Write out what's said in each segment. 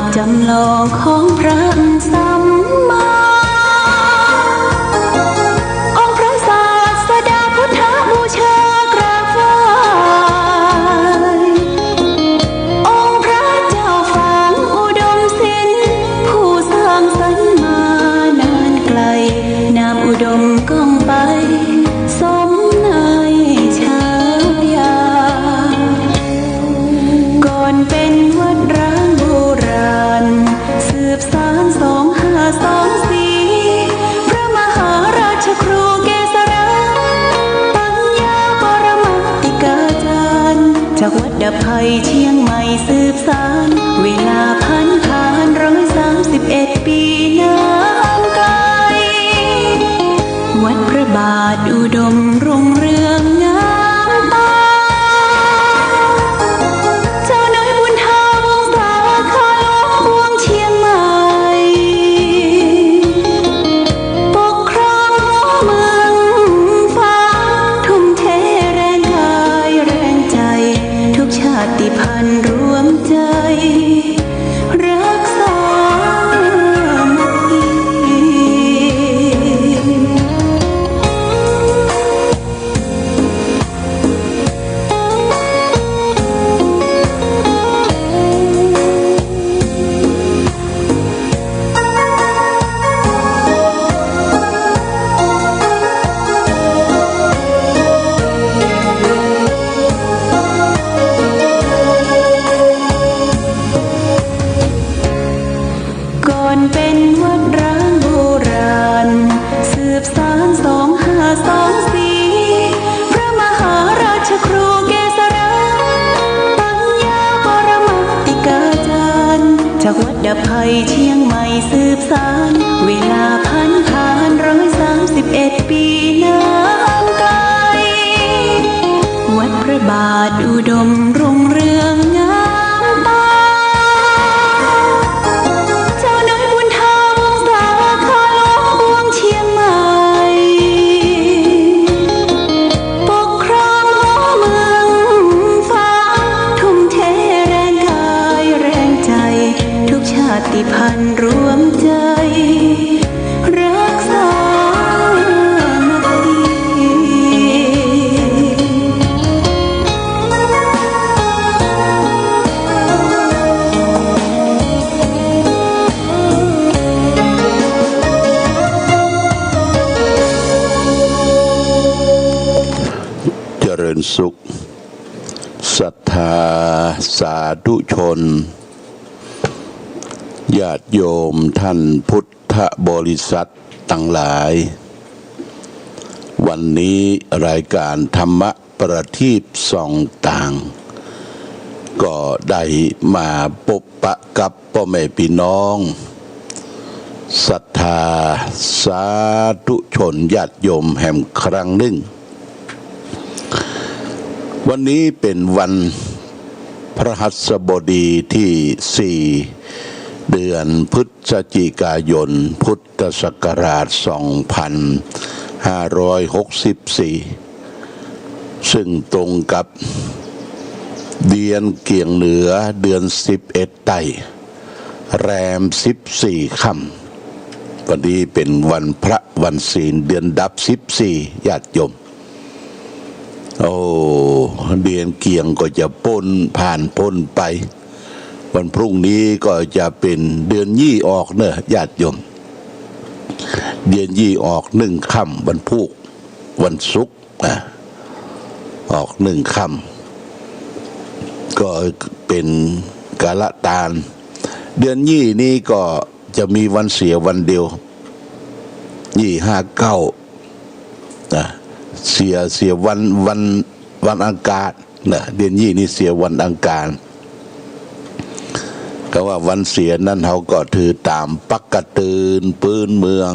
ทจำลองของพระสัมมาองค์พระศาสดาพุทธบูชากราบไหว้องค์พระเจ้าฝังอุดมศิลป์ผู้สร้างสรรค์มานานไกลนามอุดมก้องไปสมในฉายาก่อนเป็นวัดร้างโบราณสืบสาน2524พระมหาราชครูเกษราปัญญาปรมาติกาจารย์จากวัดดับภัยเชียงใหม่สืบสานเวลาผ่าน131 ปีนานไกลวัดพระบาทอุดมรุ่งเรืองงามตาเจ้าน้อยบุญธาวงศาคาหลวงพวงเชียงใหม่ปกครองหัวเมืองฟ้าทุ่มเทแรงกายแรงใจทุกชาติพันธุ์รวมใจรักษามัคคีก่อนเป็นวัดร้างโบราณสืบสาน2524พระมหาราชครูเกษราปัญญาปรมาติกาจารย์จากวัดดับภัยเชียงใหม่สืบสานเวลาผ่าน131 ปีนานไกลวัดพระบาทอุดมรุ่งเรืองงามตาเจ้าน้อยบุญธาวงศาคาหลวงพวงเชียงใหม่ปกครองหัวเมืองฟ้าทุ่มเทแรงกายแรงใจทุกชาติพันธุ์รวมใจรักษามัคคีเจริญสุขศรัทธาสาธุชนญาติโยมท่านพุทธบริษัททั้งหลาย วันนี้รายการธรรมประทีปส่องต่าง ก็ได้มาพบปะกับพ่อแม่พี่น้องศรัทธาสาธุชนญาติโยมแห่งครั้งหนึ่ง วันนี้เป็นวันพฤหัสบดีที่ 4 เดือนพฤศจิกายนพุทธศักราช 2564 ซึ่งตรงกับเดือนเกี่ยงเหนือเดือน11ไต่แรม14ค่ำวันนี้เป็นวันพระวันศีลเดือนดับ14ญาติโยมโอ้เดือนเกี่ยงก็จะผ่านพ้นไปวันพรุ่งนี้ก็จะเป็นเดือนยี่ออกเนอะญาติโยมเดือนยี่ออก1 ค่ำวันพุธวันศุกร์ออก1 ค่ำก็เป็นกาลตานเดือนยี่นี้ก็จะมีวันเสียวันเดียวยี่59เสียวันอังคารนะเดือนยี่นี่เสียวันอังคารก็ว่าวันเสียนั้นเขาก็ถือตามปักกระตืนปืนเมือง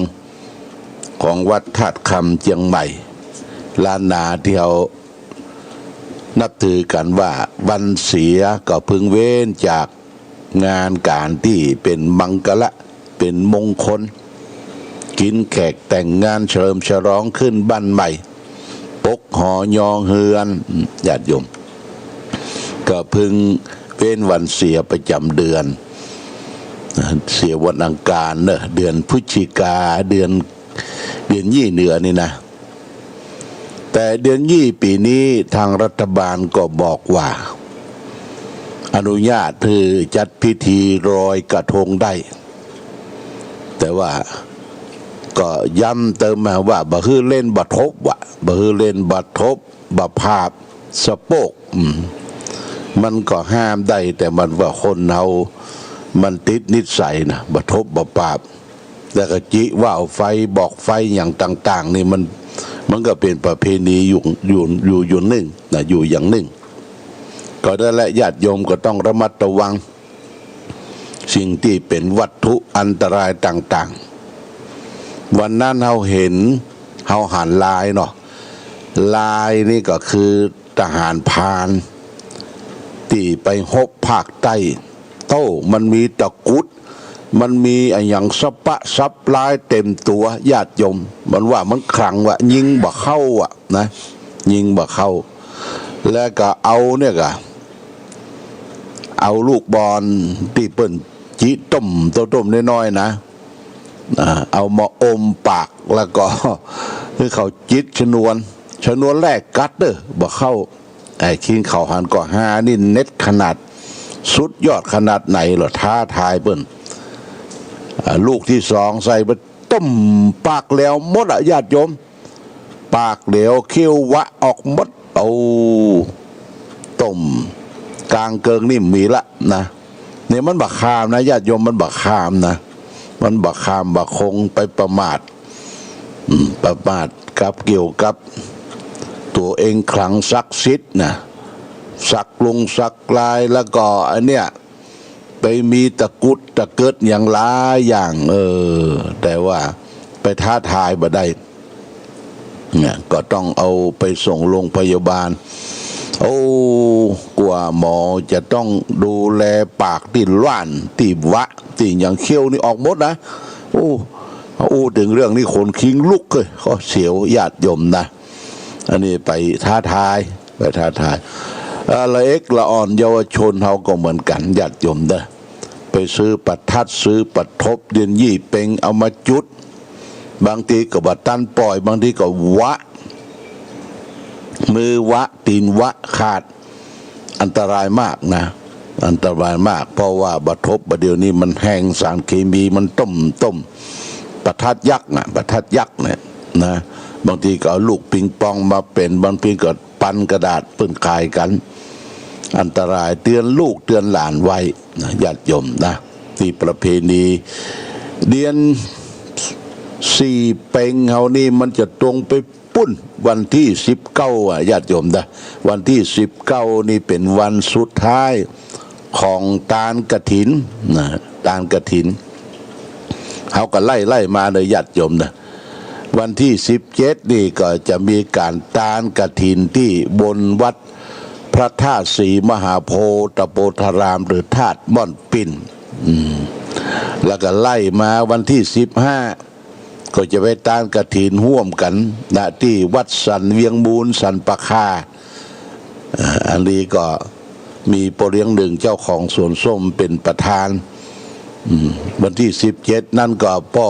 ของวัดธาตุคำเชียงใหม่ล้านนาที่เขานับถือกันว่าวันเสียก็พึงเว้นจากงานการที่เป็นมังกละเป็นมงคลกินแขกแต่งงานเฉลิมฉลองขึ้นบ้านใหม่ปกหอยองเฮือนญาติโยมก็พึงเว้นวันเสียประจำเดือน เสียวันอังคารเนอะเดือนพฤศจิกาเดือนยี่เหนือนี่นะแต่เดือนยี่ปีนี้ทางรัฐบาลก็บอกว่าอนุญาตให้จัดพิธีลอยกระทงได้แต่ว่าก็ย้ำเติมมาว่าบ่ฮือเล่นบัทบว่ะบ่ฮือเล่นบัทบบัภาพสะโปกมันก็ห้ามได้แต่มันว่าคนเรามันติดนิสัยนะบัทบบัภาพแล้วก็จิว่าวไฟบอกไฟอย่างต่างๆนี่มันก็เป็นประเพณีอยู่หนึ่งนะอยู่อย่างหนึ่งก็ได้และญาติโยมก็ต้องระมัดระวังสิ่งที่เป็นวัตถุอันตรายต่างๆวันนั้นเราเห็นเราหันลายเนาะลายนี่ก็คือทหารพรานที่ไปฮบภาคใต้โต้มันมีตะกุดมันมีอย่างสปะซับลายเต็มตัวญาติโยมมันว่ามันขลังว่ายิงบ่เข้าอ่ะนะยิงบ่เข้าแล้วก็เอาเนี่ยก็เอาลูกบอลที่เปิ้นจีต้มน้อยๆนะเอามาอมปากแล้วก็คือเขาจิตชนวนแรกกัดเด้อบ่เข้าไอ้คิงเขาหันก็หานี่เน็ตขนาดสุดยอดขนาดไหนเหรอท้าทายเปิ้นลูกที่สองใส่ไปต้มปากแล้วหมดญาติโยมปากเหลวเขี้ยววะออกหมดเอาต้มกลางเกิงนี่มีละนะเนี่ยมันบักขามนะญาติโยมมันบักขามนะมันบักขามบักคงไปประมาทกับเกี่ยวกับตัวเองขลังศักดิ์สิทธิ์นะสักลงสักลายแล้วก็อันเนี้ยไปมีตะกุดตะเกิดอย่างหลายอย่างแต่ว่าไปท้าทายบ่ได้เนี่ยก็ต้องเอาไปส่งโรงพยาบาลกว่าหมอจะต้องดูแลปากที่ล้านที่วะที่อย่างเขี้ยวนี่ออกหมดนะถึงเรื่องนี้คนคิงลุกเลยก็เสียวญาติโยมนะอันนี้ไปท้าทายละเอ็กละอ่อนเยาวชนเขาก็เหมือนกันญาติโยมนะไปซื้อประทัดซื้อประทบเดือนยี่เป่งเอามาจุดบางทีก็บัดตันปล่อยบางทีก็วะมือวะตีนวะขาดอันตรายมากนะอันตรายมากเพราะว่าบัดทบบัดเดียวนี้มันแห้งสารเคมีมันต้มประทัดยักษ์เนี่ยนะบางทีก็เอาลูกปิงปองมาเป็นบางทีก็ปันกระดาษปืนคายกันอันตรายเตือนลูกเตือนหลานไว้นะญาติโยมนะที่ประเพณีเดือนสี่เป่งเฮานี่มันจะตรงไปปุ้นวันที่19ญาติโยมนะวันที่19นี่เป็นวันสุดท้ายของตาลกฐินนะตาลกฐินเฮาก็ไล่มาเลยญาติโยมนะวันที่17นี่ก็จะมีการตาลกฐินที่บนวัดพระธาตุศรีมหาโพธิ์โพธารามหรือธาตุม่อนปิ่นแล้วก็ไล่มาวันที่15ก็จะไปตานกฐินร่วมกันณที่วัดสันเวียงมูลสันปะคาอันนี้ก็มีปเลี้ยงหนึ่งเจ้าของสวนส้มเป็นประธานวันที่17นั่นก็พ่อ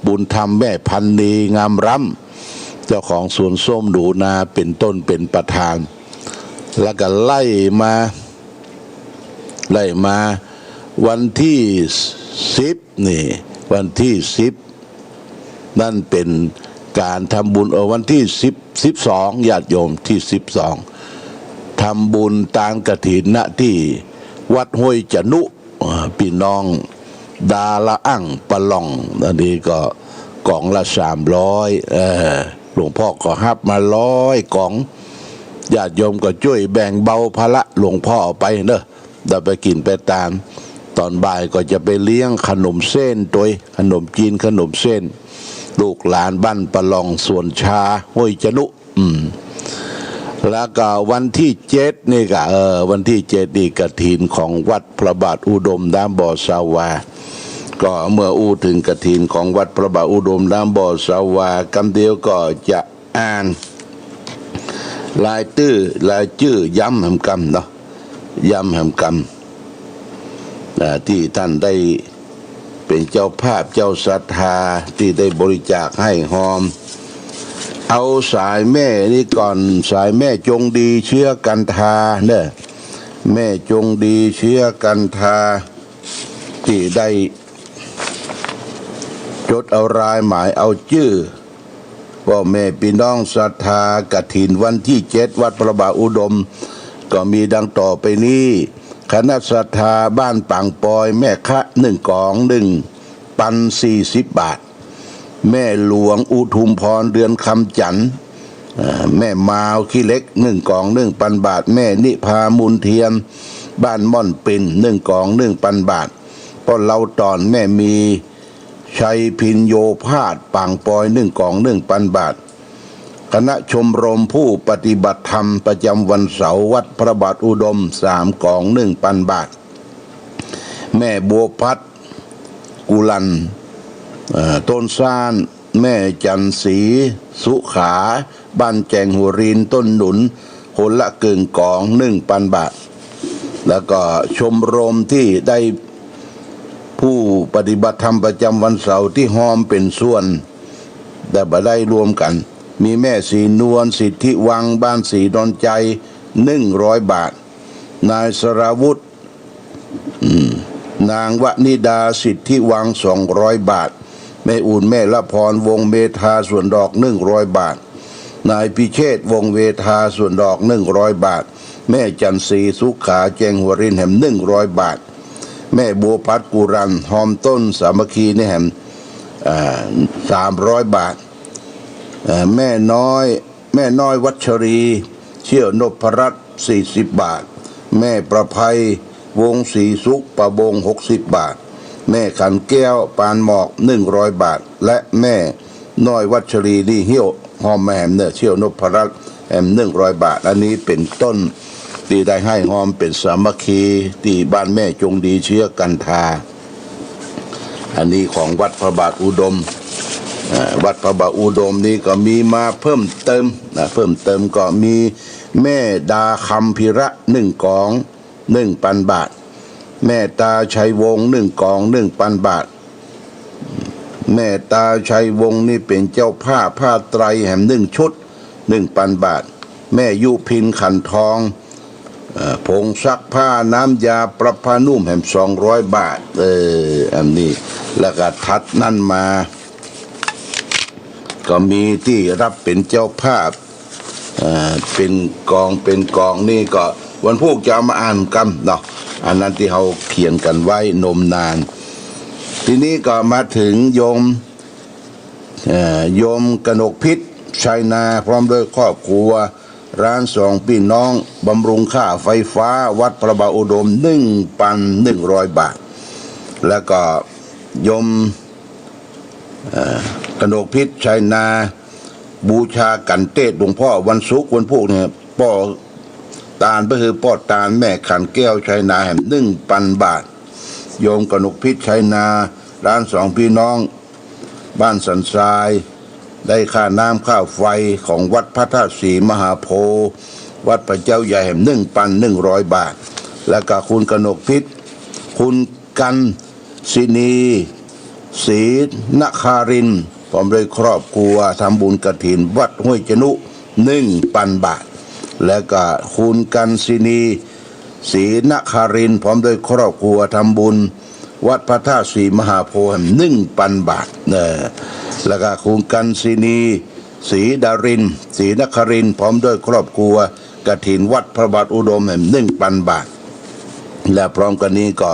บุญธรรมแม่พันนีงามรำเจ้าของสวนส้มดูนาเป็นต้นเป็นประธานแล้วก็ไล่มาวันที่10นี่วันที่10นั่นเป็นการทำบุญวันที่12ญาติโยมที่12ทำบุญตานกฐินณที่วัดห้วยจนุพี่น้องดาละอั่งปะล่องอันนี้ก็กล่องละ300หลวงพ่อก็ฮับมา100กล่องญาติโยมก็ช่วยแบ่งเบาภาระหลวงพ่อไปเนอะได้ไปกินไปตามตอนบ่ายก็จะไปเลี้ยงขนมเส้นตัวขนมจีนขนมเส้นลูกหลานบ้านปะลองสวนชาห้วยจนุแล้วก็วันที่7นี่ก็วันที่7นี่กฐินของวัดพระบาทอุดมน้ำบ่อสาวาก็เมื่อถึงกฐินของวัดพระบาทอุดมน้ำบ่อสาวากำเดียวก็จะอ่านลายชื่อย้ำแห่งกรรมเนาะย้ำแห่งกรรมที่ท่านได้ เป็นเจ้าภาพเจ้าศรัทธาที่ได้บริจาคให้หอมเอาสายแม่นี่ก่อนสายแม่จงดีเชื้อกันทาเนี่ยแม่จงดีเชื้อกันทาที่ได้จดเอารายหมายเอาชื่อพ่อแม่พี่น้องศรัทธากฐินวันที่7วัดพระบาทอุดมก็มีดังต่อไปนี้คณะศรัทธาบ้านปังปอยแม่คะ1 กล่อง1 ปัน40 บาทแม่หลวงอุทุมพรเรือนคำจันทร์แม่มาวขี้เล็ก1 กล่อง1 ปันบาทแม่นิพามูลเทียมบ้านม่อนปิ่น1 กล่อง1 ปันบาทพ่อเราตอนแม่มีชัยพินโยพาดปังปอย1 กล่อง1 ปันบาทคณะชมรมผู้ปฏิบัติธรรมประจำวันเสาร์วัดพระบาทอุดม3 กล่อง1 ปันบาทแม่บัวพัดกุลันต้นซ่านแม่จันศรีสุขาบ้านแจงหัวรินต้นหนุนคนละกึ่งกล่อง1 ปันบาทแล้วก็ชมรมที่ได้ผู้ปฏิบัติธรรมประจำวันเสาร์ที่หอมเป็นส่วนแต่บ่ได้รวมกันมีแม่สีนวลสิทธิวังบ้านสีดอนใจ100 บาทนายสราวุธนางวนิดาสิทธิวัง200 บาทแม่อุ่นแม่ละพรวงเมธาส่วนดอก100 บาทนายพิเชษวงเวทาส่วนดอก100 บาทแม่จันทรีสุขาแจงหัวรินแหม100 บาทแม่บัวพัดกุรันหอมต้นสามัคคีนี่แหม300 บาทแม่น้อยวัชรีเชี่ยวนพรัตน์40 บาทแม่ประภัยวงศรีสุขประบง60 บาทแม่ขันแก้วปานหมอก100 บาทและแม่น้อยวัชรีนี่เหี้ยวหอมแหมเนี่ยเชี่ยวนพรัตน์แหม100 บาทอันนี้เป็นต้นที่ได้ให้หอมเป็นสามัคคีที่บ้านแม่จงดีเชื้อกันทาอันนี้ของวัดพระบาทอุดมวัดพระบาทอุดมนี้ก็มีมาเพิ่มเติมก็มีแม่ดาคำพิระ1 กล่อง1 ปันบาทแม่ตาชัยวงศ์1 กล่อง1 ปันบาทแม่ตาชัยวงศ์นี่เป็นเจ้าผ้าไตรแหม1 ชุด1 ปันบาทแม่ยุพินขันทองผงซักผ้าน้ำยาประพานุ่มแหม200 บาทอันนี้แล้วก็ทัดนั่นมาก็มีที่รับเป็นเจ้าภาพเป็นกองนี่ก็วันพวกจะเอามาอ่านกันเนาะอันนั้นที่เขาเขียนกันไว้นมนานทีนี้ก็มาถึงโยมกนกพิษชัยนาพร้อมด้วยครอบครัวร้าน2 พี่น้องบำรุงค่าไฟฟ้าวัดพระบาทอุดม1,100 บาทแล้วก็โยมกนกพิษชัยนาบูชากันเทศหลวงพ่อวันศุกร์วันพุธเนี่ยป้อตาลก็คือป้อตาลแม่ขันแก้วชัยนาแห่ง1,000 บาทโยมกนกพิษชัยนาร้าน2 พี่น้องบ้านสันทรายได้ค่าน้ำค่าไฟของวัดพระธาตุศรีมหาโพธิ์วัดพระเจ้าใหญ่แห่ง1,100 บาทแล้วก็คุณกนกพิษคุณกันศินีศรีนคารินทร์พร้อมด้วยครอบครัวทำบุญกฐินวัดห้วยจนุ 1,000 บาทและก็คุณกันศินีศรีนคารินทร์พร้อมด้วยครอบครัวทำบุญวัดพระธาตุศรีมหาโพธิ์ 1,000 บาทแล้วก็คุณกันศินีศรีดารินศรีนครินทร์พร้อมด้วยครอบครัวกฐินวัดพระบาทอุดม 1,000 บาทและพร้อมกันนี้ก็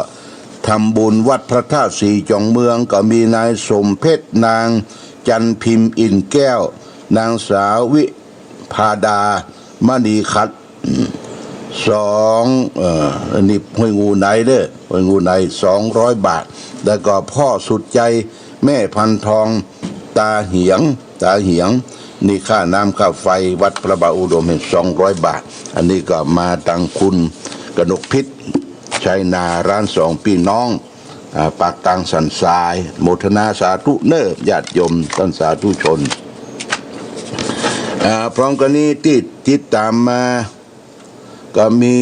ทำบุญวัดพระธาตุสีจองเมืองก็มีนายสมเพชรนางจันพิมพ์อินแก้วนางสาววิภาดามณีคัดอันนี้ห้วยงูไหนเด้อห้วยงูไหน200 บาทแล้วก็พ่อสุดใจแม่พันทองตาเหียงนี่ค่าน้ำค่าไฟวัดพระบาทอุดม200 บาทอันนี้ก็มาตังคุณกนกพิษชัยนาร้าน2 พี่น้องปากตังสันทรายโมทนาสาธุเนอญาติโยมท่านสาธุชนพร้อมกันนี้ที่ติดตามมาก็มี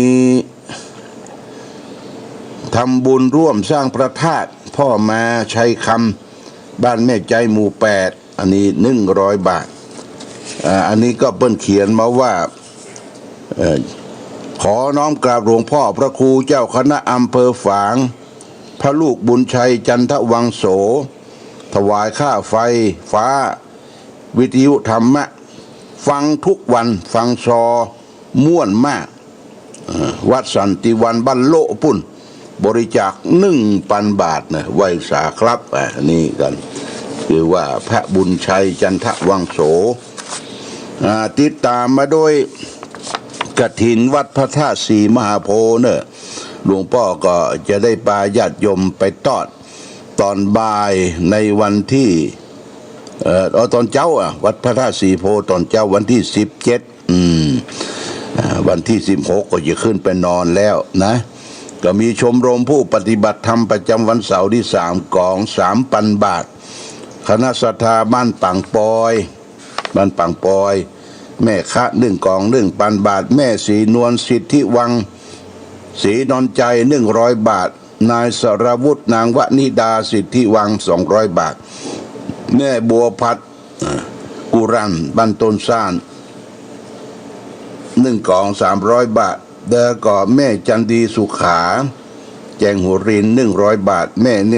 ทำบุญร่วมสร้างพระธาตุ พ่อมาใช้คำบ้านแม่ใจหมู่8อันนี้100 บาทอันนี้ก็เปิ้นเขียนมาว่าขอน้อมกราบหลวงพ่อพระครูเจ้าคณะอำเภอฝางพระลูกบุญชัยจันทวังโสถวายค่าไฟฟ้าวิทยุธรรมะฟังทุกวันฟังซอม่วนมากวัดสันติวันบ้านโลปุ่นบริจาค1,000 บาทนะไว้สาครับนี่กันคือว่าพระบุญชัยจันทวังโสติดตามมาโดยกฐินวัดพระธาตุศรีมหาโพธิ์เนอะหลวงพ่อก็จะได้พาญาติโยมไปทอดตอนบ่ายในวันที่ตอนเจ้าวัดพระธาตุศรีโพธิ์ตอนเจ้าวันที่17วันที่16ก็จะขึ้นไปนอนแล้วนะก็มีชมรมผู้ปฏิบัติธรรมประจำวันเสาร์ที่3กอง 3,000 บาทคณะศรัทธาบ้านปังปอยแม่คะ1กอง 1,000 บาทแม่ศรีนวลสิทธิวังศรีนนใจ100 บาทนายสรวุฒินางวนิดาสิทธิวัง200 บาทแม่บัวพัดกุรันบ้านต้นซ่าน1กอง 300 บาทแล้วก็แม่จันดีสุขาแจงหัวริน100 บาทแม่น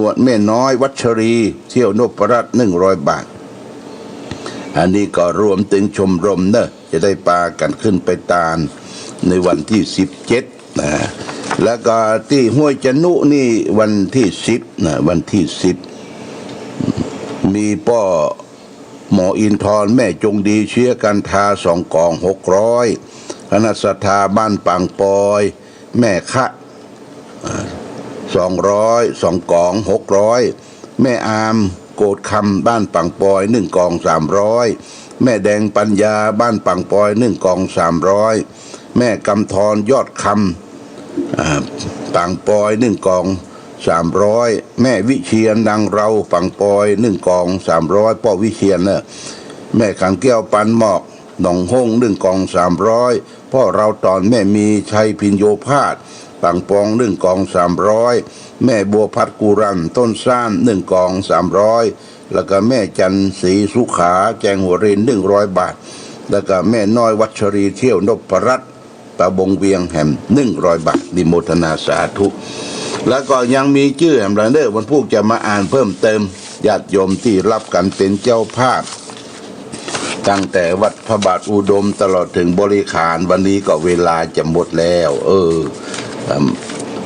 วดแม่น้อยวัชรีเที่ยวนพรัตน์100 บาทอันนี้ก็รวมถึงชมรมเนอะจะได้ปากันขึ้นไปตาลในวันที่17นะแล้วก็ที่ห้วยจนุนี่วันที่10นะวันที่10มีป้อหมออินทร์แม่จงดีเชื้อกันทา2กอง600คณะศรัทธาบ้านปังปอยแม่คะ200 2กอง600แม่อามโกดคำบ้านปังปอย1กอง300แม่แดงปัญญาบ้านปังปอย1กอง300แม่กำธรยอดคำปังปอย1กอง300แม่วิเชียนดังเราปังปอย1กอง300พ่อวิเชียนน่ะแม่ขังแก้วปันหมอกหนองห้ง1กอง300พ่อเราตอนแม่มีชัยพินโยพาสปังปอง1กอง300แม่บัวพัดกุรันต้นซ่าน1กอง300แล้วก็แม่จันศรีสุขาแจงหัวเรน100 บาทแล้วก็แม่น้อยวัชรีเที่ยวนพรัตน์ตะบงเวียงแห่ม100 บาทดิโมทนาสาธุแล้วก็ยังมีชื่อแห่งระเด้อวันพุธจะมาอ่านเพิ่มเติมญาติโยมที่รับกันเป็นเจ้าภาพตั้งแต่วัดพระบาทอุดมตลอดถึงบริขารวันนี้ก็เวลาจะหมดแล้ว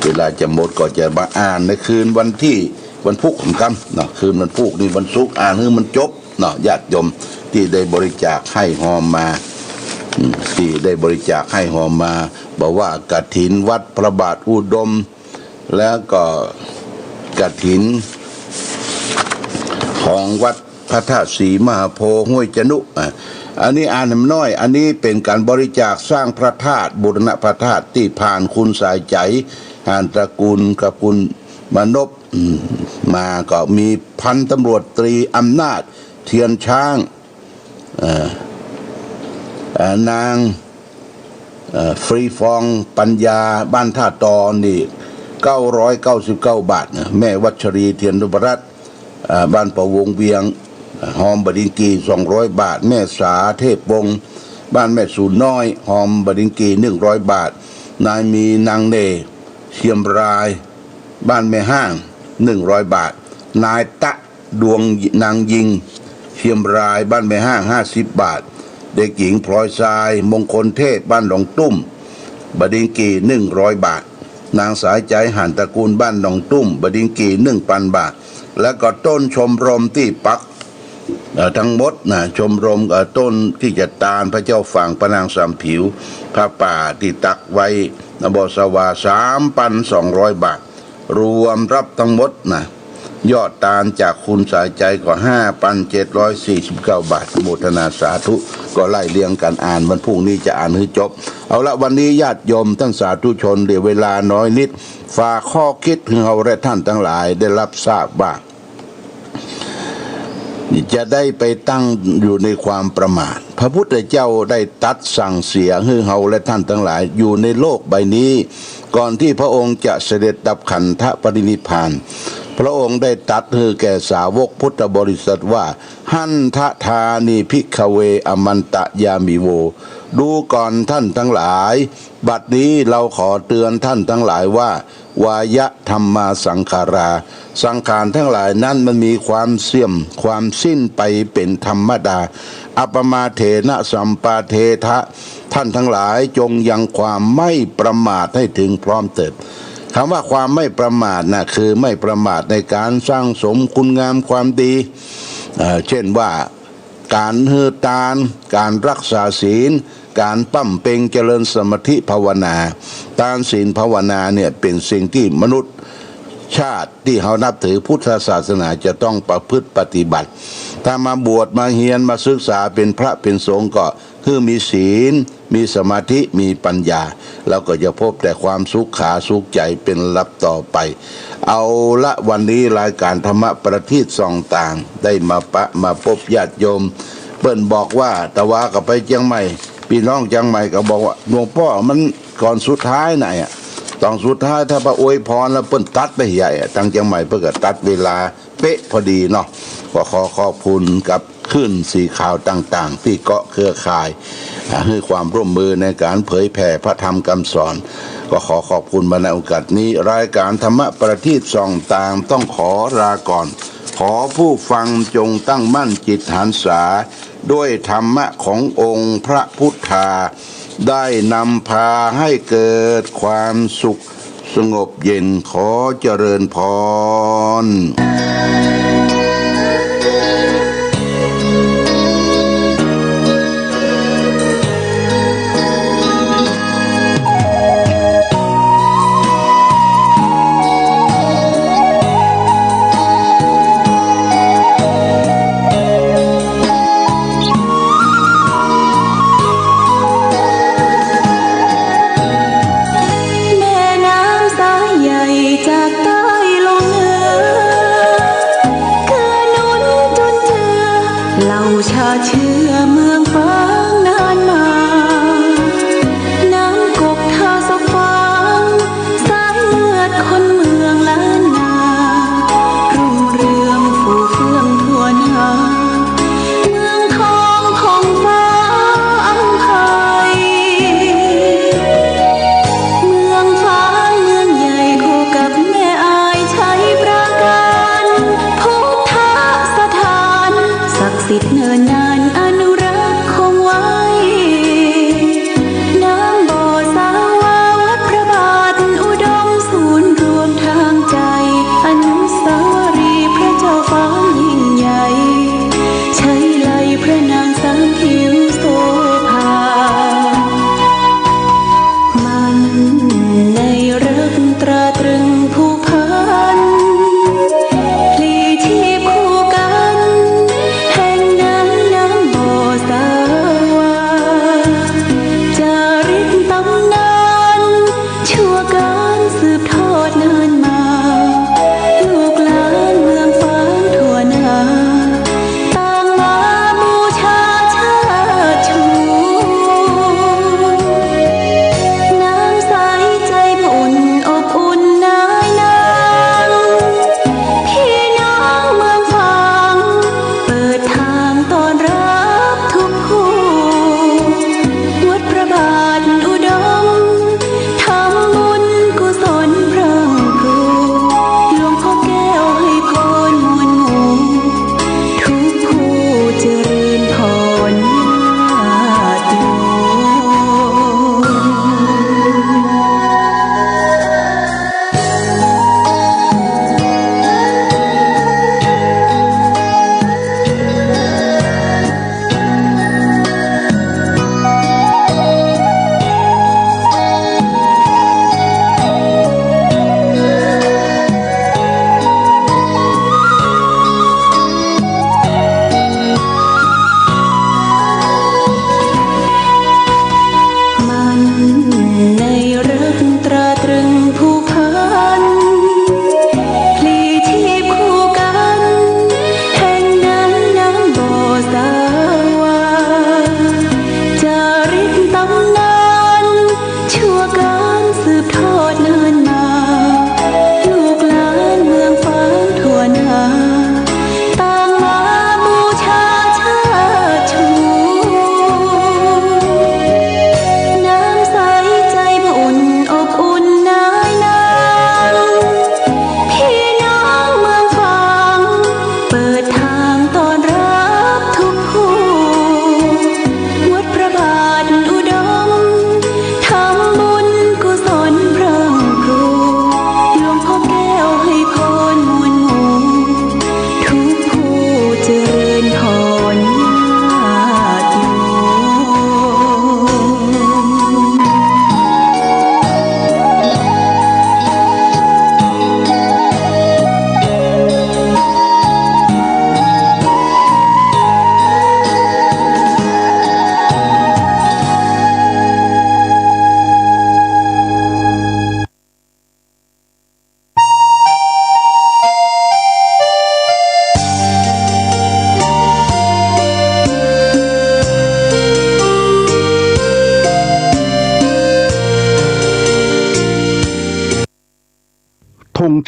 เวลาจะหมดก็จะมาอ่านในคืนวันพุธกันเนาะคืนวันพุธนี่วันศุกร์อ่านให้มันจบเนาะญาติโยมที่ได้บริจาคให้หอมมาบอกว่ากฐินวัดพระบาทอุดมแล้วก็กฐินของวัดพระธาตุศรีมหาโพธิ์ห้วยจนุอันนี้อ่านน้อยอันนี้เป็นการบริจาคสร้างพระธาตุบูรณะพระธาตุที่ผ่านคุณสายใจหานตระกูลกับคุณมนพมาก็มีพันตำรวจตรีอำนาจเทียนช้างนางฟรีฟองปัญญาบ้านท่าตอนนี่999 บาทนะแม่วัชรีเทียนนพรัตน์บ้านประวงเวียงหอมบดินกี200 บาทแม่สาเทพวงศ์บ้านแม่สูนน้อยหอมบดินกี100 บาทนายมีนางเนเชียมรายบ้านแม่ห้าง100 บาทนายตะดวงนางยิงเชียมรายบ้านแม่ห้าง50 บาทเด็กหญิงพลอยทรายมงคลเทพบ้านหนองตุ้มบดินกี100 บาทนางสายใจหันตระกูลบ้านหนองตุ้มบดินกี 1,000 บาทแล้วก็ต้นชมรมที่ปักทั้งหมดนะชมรมกับต้นที่จะตาลพระเจ้าฝั่งพระนางสามผิวพระป่าที่ตักไว้นบสวา 3,200 บาทรวมรับทั้งหมดนะยอดตาลจากคุณสายใจก็ 5,749 บาทโมทนาสาธุก็ไล่เรียงกันอ่านวันพรุ่งนี้จะอ่านให้จบเอาละวันนี้ญาติโยมทั้งสาธุชนเดี๋ยวเวลาน้อยนิดฝากข้อคิดถึงเราและท่านทั้งหลายได้รับทราบว่าจะได้ไปตั้งอยู่ในความประมาทพระพุทธเจ้าได้ตัดสั่งเสียให้เราและท่านทั้งหลายอยู่ในโลกใบนี้ ก่อนที่พระองค์จะเสด็จดับขันธปรินิพพาน พระองค์ได้ตรัสให้แก่สาวกพุทธบริษัทว่าหันทธานิภิกขเวอมันตะยามิโวดูก่อนท่านทั้งหลายบัดนี้เราขอเตือนท่านทั้งหลายว่าวายะธรรมาสังขาราสังขารทั้งหลายนั้นมันมีความเสื่อมความสิ้นไปเป็นธรรมดาอัปมาเถนะสัมปาเททะท่านทั้งหลายจงยังความไม่ประมาทให้ถึงพร้อมเถิดคำว่าความไม่ประมาทนะคือไม่ประมาทในการสร้างสมคุณงามความดีเช่นว่าการฮือตานการรักษาศีลการปั้มเปงเจริญสมาธิภาวนาทานศีลภาวนาเนี่ยเป็นสิ่งที่มนุษย์ชาติที่เขานับถือพุทธศาสนาจะต้องประพฤติปฏิบัติถ้ามาบวชมาเรียนมาศึกษาเป็นพระเป็นสงฆ์ก็คือมีศีลมีสมาธิมีปัญญาแล้วก็จะพบแต่ความสุขขาสุขใจเป็นลับต่อไปเอาละวันนี้รายการธรรมะประทีปส่องต่างได้มาพบญาติโยมเปิ้นบอกว่าตะวากับไปเชียงใหม่พี่น้องเชียงใหม่ก็บอกว่าหลวงพ่อมันก่อนสุดท้ายไหนอ่ะตอนสุดท้ายถ้าพระอวยพรแล้วเปิ้นตัดไปใหญ่ทางเชียงใหม่เพิ่นก็ตัดเวลาเป๊ะพอดีเนาะก็ขอขอบคุณกับขึ้นสีข่าวต่างๆที่เกาะเครือข่ายให้ความร่วมมือในการเผยแผ่พระธรรมคำสอนก็ขอขอบคุณมาในโอกาสนี้รายการธรรมะประทีปส่องต่างต้องขอลาก่อนขอผู้ฟังจงตั้งมั่นจิตหันษาด้วยธรรมะขององค์พระพุทธาได้นำพาให้เกิดความสุขสงบเย็นขอเจริญพรชาเชื้อเมืองฟ้างนานมาน้ำกกท่าสะฟางสายเลือดคนเมืองล้านนารุ่งเรืองฟูเฟื่องทั่วหน้าเมืองทองของฟ้าอำไพเมืองฟ้าเมืองใหญ่คู่กับแม่อายชัยปราการพุทธสถานศักดิ์สิทธิ์เนินนานอนุรักษ์คงไว้น้ำบ่อสาวาวัดพระบาทอุดมศูนย์รวมทางใจอนุสาวรีย์พระเจ้าฟ้ายิ่งใหญ่ใช้ไลพระนางสามผิวโสภามันในรักตราตรึงผู้พันพลีชีพคู่กันแห่งนั้นน้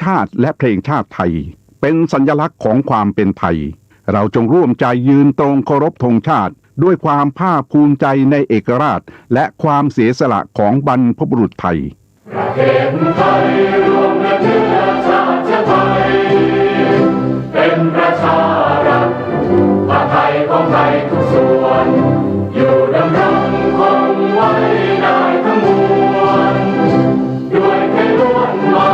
ชาติและเพลงชาติไทยเป็นสัญลักษณ์ของความเป็นไทยเราจงร่วมใจยืนตรงเคารพธงชาติด้วยความภาคภูมิใจในเอกราชและความเสียสละของบรรพบุรุษไทยประเทศไทยรวมและเชื้อชาติไทยเป็นประชารัฐผ้าไทยของไทยทุกส่วนอยู่ดำรงคงไว้ได้ทั้งมวลด้วยแค่ล้วนหมา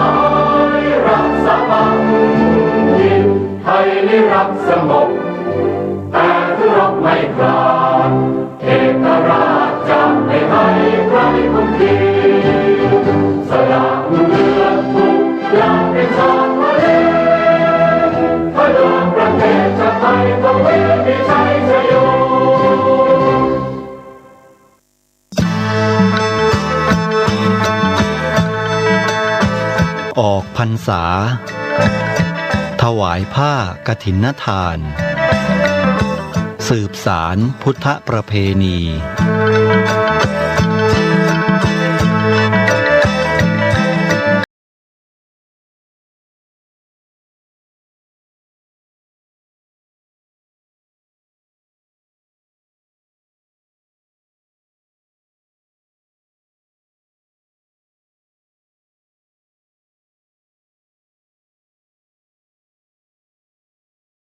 ยรักสามัคคีไทยนิรักสงบแต่ทุรบไม่กล้าเอกราชจะไม่ให้ใครคุมขีสละเลือดทุกอย่างเป็นชาติทะเลพลังประเทศชาติไทยต้องมีชัยชโยออกพรรษาถวายผ้ากฐินทานสืบสารพุทธประเพณี